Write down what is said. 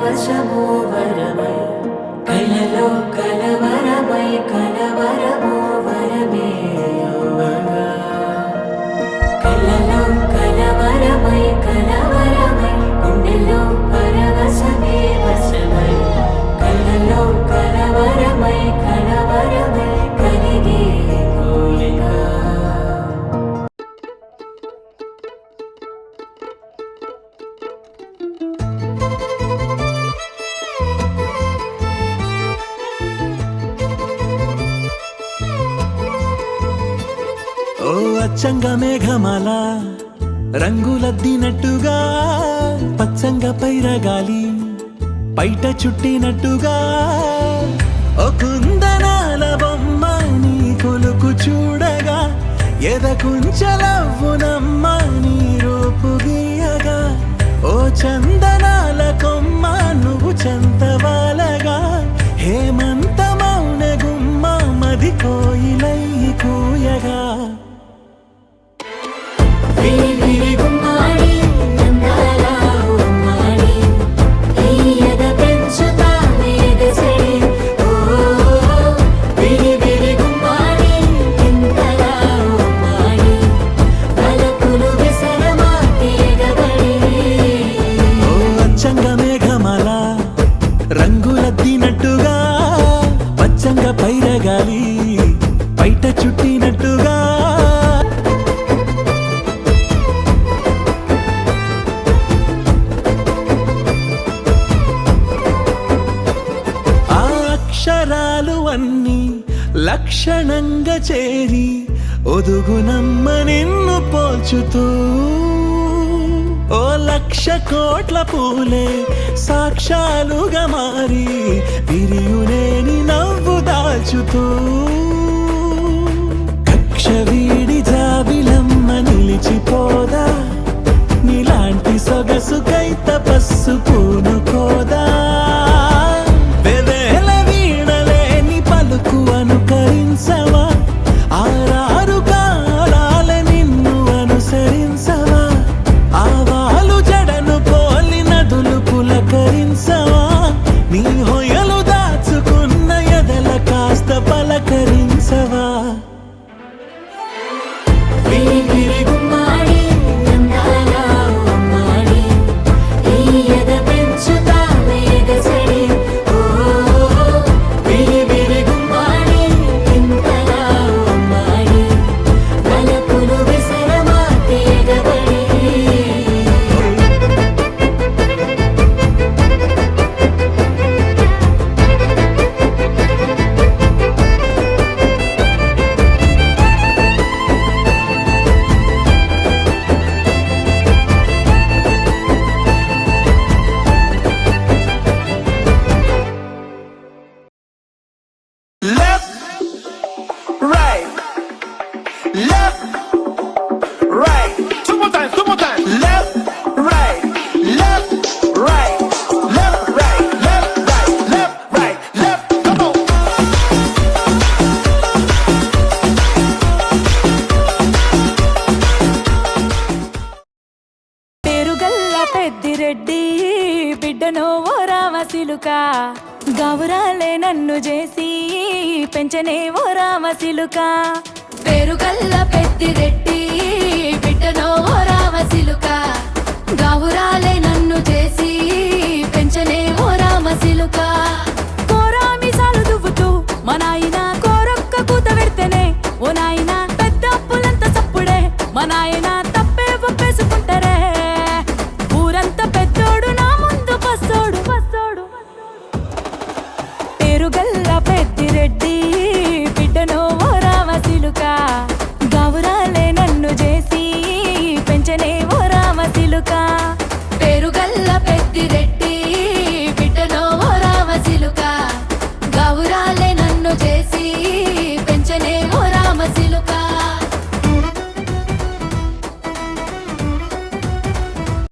పరవశము వరమై కలలో కలవరమై కలవరము వరమే యువగా కలలో కలవరమై కలవరమై గుండెలో పరవశమే వశమై కలలో కలవరమై కలవరమై కలిగే కోలిక ఓ అచ్చంగా మేఘమాల రంగులద్దినట్టుగా పచ్చంగా పైరగాలి బయట చుట్టినట్టుగా ఓ కుందనాల బొమ్మ నీ కొలుకు చూడగా ఎదకుంచలవ్వునమ్మ నీ రూపు గీయగా ఓ చందనాల కొమ్మ నువ్వు చంతవాలగా హేమంత మౌన గుమ్మ మది కోయిలై కూయగా రంగులద్దినట్టుగా పచ్చంగా పైరగాలి బయట చుట్టినట్టుగా ఆ అక్షరాలు అన్నీ లక్షణంగా చేరి ఒదుగునమ్మ నిన్ను పోల్చుతూ ఓ లక్ష కోట్ల పూలే సాక్షాలుగా మారి విరియునేని నవ్వు దాల్చుతూ కక్ష వీడి జాబిలమ్మ నిలిచిపోదా నీలాంటి సొగసుకై తపస్సు పూనుకోదా వెవేల వీణలేని పలుకు అనుకరించవా ఆరారు కాలాల నిన్ను అనుసరించవా ఆవాలు జడను పోలి నదులు పులకరించవా నీ హొయలు దాచుకున్న ఎదల కాస్త పలకరించవా పెద్దిరెడ్డి బిడ్డనో ఓ రామసిలుక గౌరాలే నన్ను చేసి పెంచనే ఓ రామసిలుక పేరుగల్ల పెద్దిరెడ్డి బిడ్డనో ఓ రామసిలుక గౌరాలే నన్ను చేసి పెంచనే ఓ రామసిలుక కోరామిసాలు దువ్వుతూ మా నాయన కోరొక్క కూత పెడితేనే ఓ నాయన పెద్ద అప్పులంత సప్పుడే మా నాయన